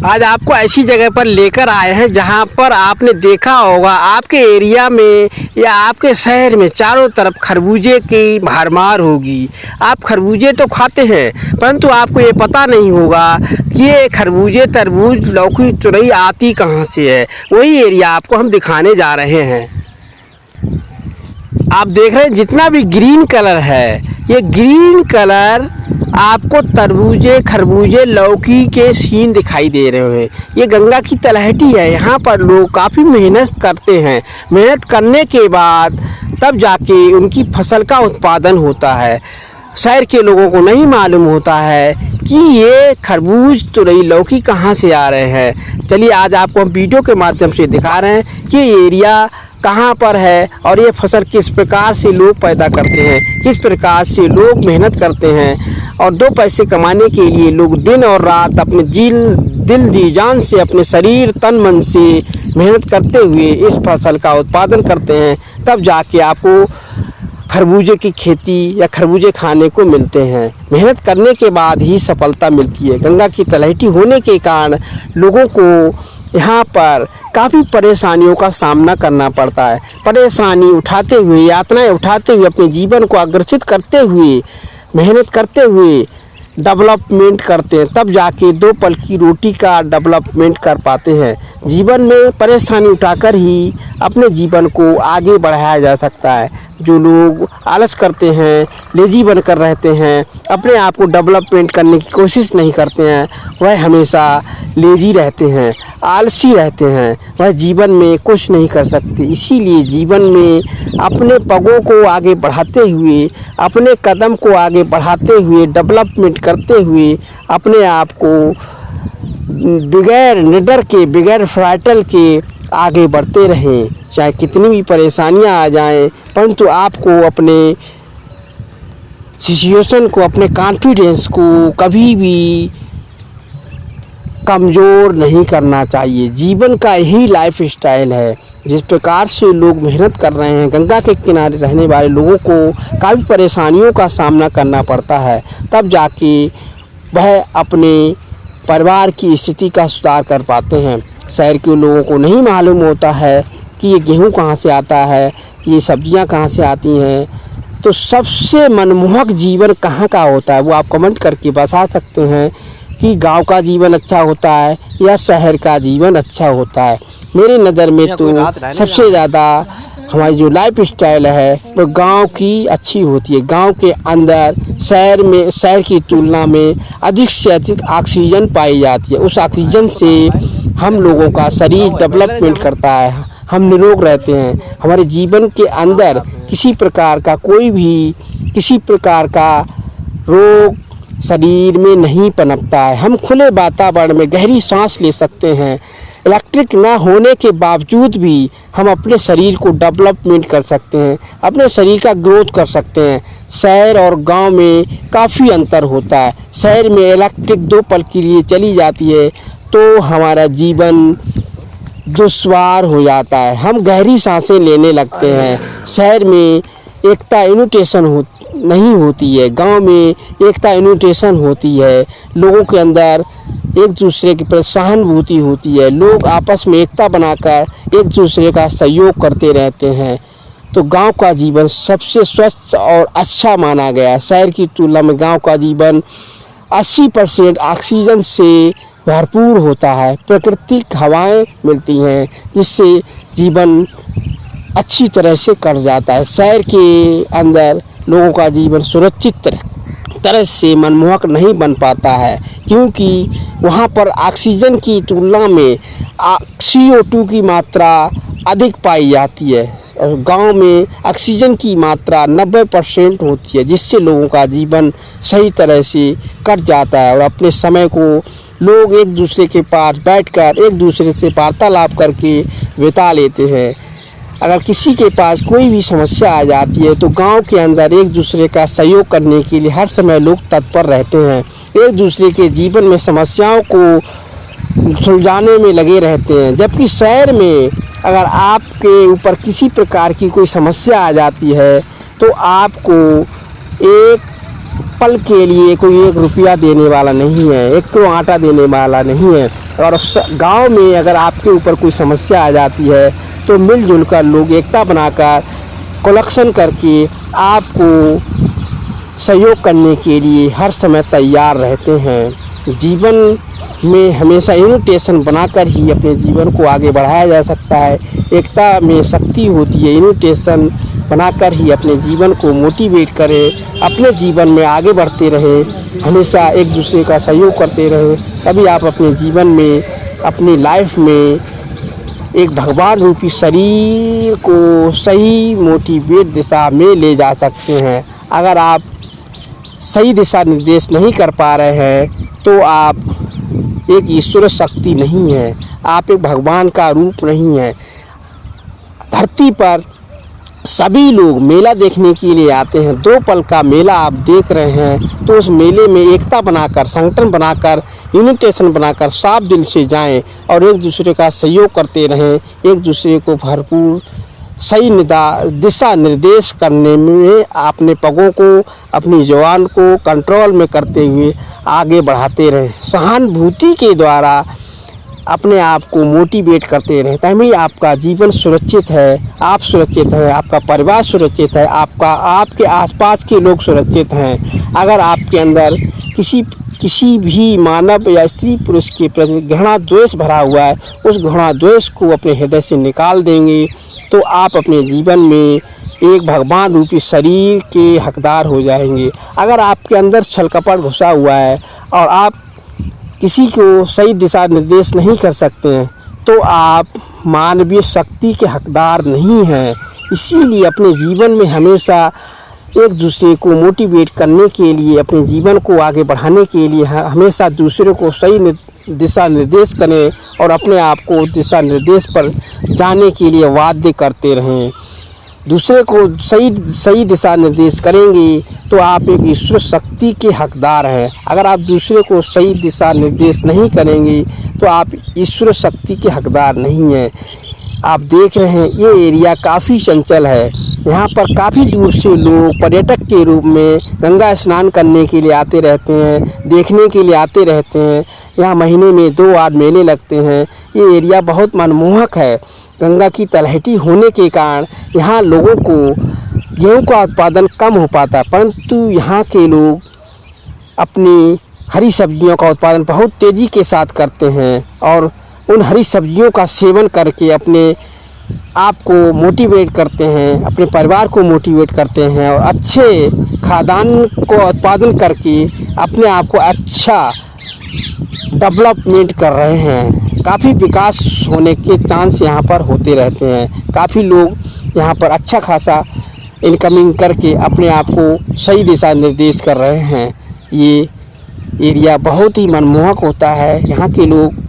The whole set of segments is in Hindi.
आज आपको ऐसी जगह पर लेकर आए हैं जहां पर आपने देखा होगा आपके एरिया में या आपके शहर में चारों तरफ खरबूजे की भरमार होगी। आप खरबूजे तो खाते हैं परंतु आपको ये पता नहीं होगा कि ये खरबूजे, तरबूज, लौकी, तुरई आती कहां से है। वही एरिया आपको हम दिखाने जा रहे हैं। आप देख रहे हैं जितना भी ग्रीन कलर है, ये ग्रीन कलर आपको तरबूजे, खरबूजे, लौकी के सीन दिखाई दे रहे हैं। ये गंगा की तलहटी है। यहाँ पर लोग काफ़ी मेहनत करते हैं। मेहनत करने के बाद तब जाके उनकी फसल का उत्पादन होता है। शहर के लोगों को नहीं मालूम होता है कि ये खरबूज, तुरई, लौकी कहाँ से आ रहे हैं। चलिए आज आपको हम वीडियो के माध्यम से दिखा रहे हैं कि ये एरिया कहाँ पर है और ये फसल किस प्रकार से लोग पैदा करते हैं, किस प्रकार से लोग मेहनत करते हैं और दो पैसे कमाने के लिए लोग दिन और रात अपने दिल जी जान से, अपने शरीर तन मन से मेहनत करते हुए इस फसल का उत्पादन करते हैं। तब जाके आपको खरबूजे की खेती या खरबूजे खाने को मिलते हैं। मेहनत करने के बाद ही सफलता मिलती है। गंगा की तलहटी होने के कारण लोगों को यहाँ पर काफ़ी परेशानियों का सामना करना पड़ता है। परेशानी उठाते हुए, यातनाएं उठाते हुए, अपने जीवन को अग्रसित करते हुए, मेहनत करते हुए डेवलपमेंट करते हैं। तब जाके दो पल की रोटी का डेवलपमेंट कर पाते हैं। जीवन में परेशानी उठाकर ही अपने जीवन को आगे बढ़ाया जा सकता है। जो लोग आलस करते हैं, लेजी बनकर रहते हैं, अपने आप को डेवलपमेंट करने की कोशिश नहीं करते हैं, वह हमेशा लेजी रहते हैं, आलसी रहते हैं, वह जीवन में कुछ नहीं कर सकते। इसीलिए जीवन में अपने पगों को आगे बढ़ाते हुए, अपने कदम को आगे बढ़ाते हुए, डेवलपमेंट करते हुए अपने आप को बगैर निडर के, बगैर फ्राइटल के आगे बढ़ते रहें। चाहे कितनी भी परेशानियां आ जाएं, परंतु आपको अपने सिचुएशन को, अपने कॉन्फिडेंस को कभी भी कमज़ोर नहीं करना चाहिए। जीवन का यही लाइफ स्टाइल है। जिस प्रकार से लोग मेहनत कर रहे हैं, गंगा के किनारे रहने वाले लोगों को काफ़ी परेशानियों का सामना करना पड़ता है। तब जाके वह अपने परिवार की स्थिति का सुधार कर पाते हैं। शहर के लोगों को नहीं मालूम होता है कि ये गेहूँ कहाँ से आता है, ये सब्जियाँ कहाँ से आती हैं। तो सबसे मनमोहक जीवन कहाँ का होता है वो आप कमेंट करके बता सकते हैं कि गांव का जीवन अच्छा होता है या शहर का जीवन अच्छा होता है। मेरी नज़र में तो सबसे ज़्यादा हमारी जो लाइफ स्टाइल है वो गांव की अच्छी होती है। गांव के अंदर शहर की तुलना में अधिक से अधिक ऑक्सीजन पाई जाती है। उस ऑक्सीजन से हम लोगों का शरीर डेवलपमेंट करता है, हम निरोग रहते हैं। हमारे जीवन के अंदर किसी प्रकार का रोग शरीर में नहीं पनपता है। हम खुले वातावरण में गहरी सांस ले सकते हैं। इलेक्ट्रिक ना होने के बावजूद भी हम अपने शरीर को डेवलपमेंट कर सकते हैं, अपने शरीर का ग्रोथ कर सकते हैं। शहर और गांव में काफ़ी अंतर होता है। शहर में इलेक्ट्रिक दो पल के लिए चली जाती है तो हमारा जीवन दुश्वार हो जाता है, हम गहरी सांसें लेने लगते हैं। शहर में एकता इन्विटेशन नहीं होती है, गांव में एकता इन्विटेशन होती है। लोगों के अंदर एक दूसरे के प्रति सहानुभूति होती है। लोग आपस में एकता बनाकर एक दूसरे का सहयोग करते रहते हैं। तो गांव का जीवन सबसे स्वस्थ और अच्छा माना गया है। शहर की तुलना में गांव का जीवन 80% ऑक्सीजन से भरपूर होता है। प्राकृतिक हवाएं मिलती हैं जिससे जीवन अच्छी तरह से कट जाता है। शहर के अंदर लोगों का जीवन सुरक्षित तरह से मनमोहक नहीं बन पाता है क्योंकि वहाँ पर ऑक्सीजन की तुलना में CO2 की मात्रा अधिक पाई जाती है और गांव में ऑक्सीजन की मात्रा 90% होती है जिससे लोगों का जीवन सही तरह से कट जाता है और अपने समय को लोग एक दूसरे के पास बैठकर एक दूसरे से वार्तालाप करके बिता लेते हैं। अगर किसी के पास कोई भी समस्या आ जाती है तो गांव के अंदर एक दूसरे का सहयोग करने के लिए हर समय लोग तत्पर रहते हैं, एक दूसरे के जीवन में समस्याओं को सुलझाने में लगे रहते हैं। जबकि शहर में अगर आपके ऊपर किसी प्रकार की कोई समस्या आ जाती है तो आपको एक पल के लिए कोई 1 रुपया देने वाला नहीं है, 1 किलो आटा देने वाला नहीं है। और गांव में अगर आपके ऊपर कोई समस्या आ जाती है तो मिलजुल कर लोग एकता बनाकर कलेक्शन करके आपको सहयोग करने के लिए हर समय तैयार रहते हैं। जीवन में हमेशा इन्विटेशन बनाकर ही अपने जीवन को आगे बढ़ाया जा सकता है। एकता में शक्ति होती है। इन्विटेशन बनाकर ही अपने जीवन को मोटिवेट करें, अपने जीवन में आगे बढ़ते रहें, हमेशा एक दूसरे का सहयोग करते रहें। तभी आप अपने जीवन में, अपनी लाइफ में एक भगवान रूपी शरीर को सही मोटिवेट दिशा में ले जा सकते हैं। अगर आप सही दिशा निर्देश नहीं कर पा रहे हैं तो आप एक ईश्वर शक्ति नहीं है, आप एक भगवान का रूप नहीं है। धरती पर सभी लोग मेला देखने के लिए आते हैं। 2 पल का मेला आप देख रहे हैं तो उस मेले में एकता बनाकर, संगठन बनाकर, यूनिटेशन बनाकर साफ दिल से जाएं और एक दूसरे का सहयोग करते रहें। एक दूसरे को भरपूर सही दिशा निर्देश करने में अपने पगों को, अपनी जवान को कंट्रोल में करते हुए आगे बढ़ाते रहें। सहानुभूति के द्वारा अपने आप को मोटिवेट करते रहें, तभी आपका जीवन सुरक्षित है, आप सुरक्षित हैं, आपका परिवार सुरक्षित है, आपके आसपास के लोग सुरक्षित हैं। अगर आपके अंदर किसी भी मानव या स्त्री पुरुष के प्रति घृणा द्वेष भरा हुआ है, उस घृणा द्वेष को अपने हृदय से निकाल देंगे तो आप अपने जीवन में एक भगवान रूपी शरीर के हकदार हो जाएंगे। अगर आपके अंदर छल कपट घुसा हुआ है और आप किसी को सही दिशा निर्देश नहीं कर सकते हैं तो आप मानवीय शक्ति के हकदार नहीं हैं। इसीलिए अपने जीवन में हमेशा एक दूसरे को मोटिवेट करने के लिए, अपने जीवन को आगे बढ़ाने के लिए हमेशा दूसरे को सही दिशा निर्देश करें और अपने आप को दिशा निर्देश पर जाने के लिए वाध्य करते रहें। दूसरे को सही दिशा निर्देश करेंगे तो आप एक ईश्वर शक्ति के हकदार हैं। अगर आप दूसरे को सही दिशा निर्देश नहीं करेंगे तो आप ईश्वर शक्ति के हकदार नहीं हैं। आप देख रहे हैं ये एरिया काफ़ी चंचल है। यहाँ पर काफ़ी दूर से लोग पर्यटक के रूप में गंगा स्नान करने के लिए आते रहते हैं, देखने के लिए आते रहते हैं। यहाँ महीने में 2 बार मेले लगते हैं। ये एरिया बहुत मनमोहक है। गंगा की तलहटी होने के कारण यहाँ लोगों को गेहूं का उत्पादन कम हो पाता, परंतु यहाँ के लोग अपनी हरी सब्जियों का उत्पादन बहुत तेज़ी के साथ करते हैं और उन हरी सब्जियों का सेवन करके अपने आप को मोटिवेट करते हैं, अपने परिवार को मोटिवेट करते हैं और अच्छे खाद्यान्न को उत्पादन करके अपने आप को अच्छा डेवलपमेंट कर रहे हैं। काफ़ी विकास होने के चांस यहाँ पर होते रहते हैं। काफ़ी लोग यहाँ पर अच्छा खासा इनकमिंग करके अपने आप को सही दिशा निर्देश कर रहे हैं। ये एरिया बहुत ही मनमोहक होता है। यहाँ के लोग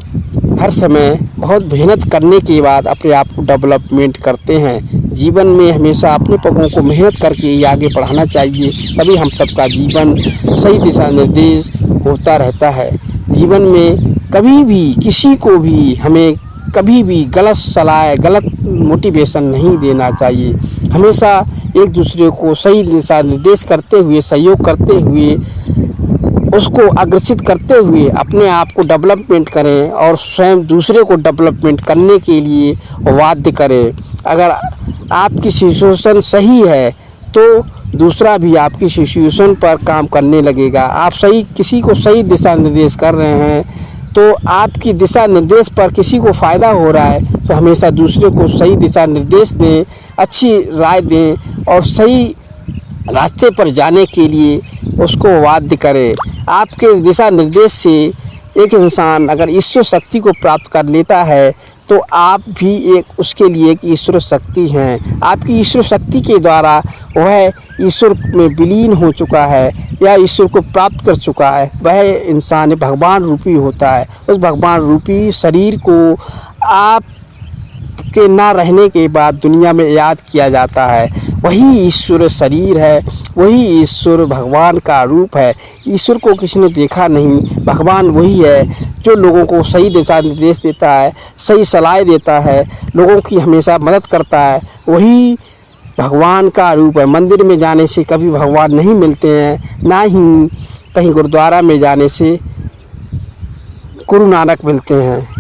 हर समय बहुत मेहनत करने के बाद अपने आप को डेवलपमेंट करते हैं। जीवन में हमेशा अपने पगों को मेहनत करके ही आगे बढ़ाना चाहिए, तभी हम सबका जीवन सही दिशा निर्देश होता रहता है। जीवन में कभी भी किसी को भी हमें कभी भी गलत सलाह, गलत मोटिवेशन नहीं देना चाहिए। हमेशा एक दूसरे को सही दिशा निर्देश करते हुए, सहयोग करते हुए, उसको अग्रसित करते हुए अपने आप को डेवलपमेंट करें और स्वयं दूसरे को डेवलपमेंट करने के लिए वाध्य करें। अगर आपकी सिचुएशन सही है तो दूसरा भी आपकी सिचुएशन पर काम करने लगेगा। आप किसी को सही दिशा निर्देश कर रहे हैं तो आपकी दिशा निर्देश पर किसी को फ़ायदा हो रहा है तो हमेशा दूसरे को सही दिशा निर्देश दें, अच्छी राय दें और सही रास्ते पर जाने के लिए उसको वाध्य करें। आपके दिशा निर्देश से एक इंसान अगर ईश्वर शक्ति को प्राप्त कर लेता है तो आप भी उसके लिए एक ईश्वर शक्ति हैं। आपकी ईश्वर शक्ति के द्वारा वह ईश्वर में विलीन हो चुका है या ईश्वर को प्राप्त कर चुका है। वह इंसान भगवान रूपी होता है। उस भगवान रूपी शरीर को आप के ना रहने के बाद दुनिया में याद किया जाता है। वही ईश्वर शरीर है, वही ईश्वर भगवान का रूप है। ईश्वर को किसी ने देखा नहीं, भगवान वही है जो लोगों को सही दिशा निर्देश देता है, सही सलाह देता है, लोगों की हमेशा मदद करता है। वही भगवान का रूप है। मंदिर में जाने से कभी भगवान नहीं मिलते हैं, ना ही कहीं गुरुद्वारा में जाने से गुरु नानक मिलते हैं।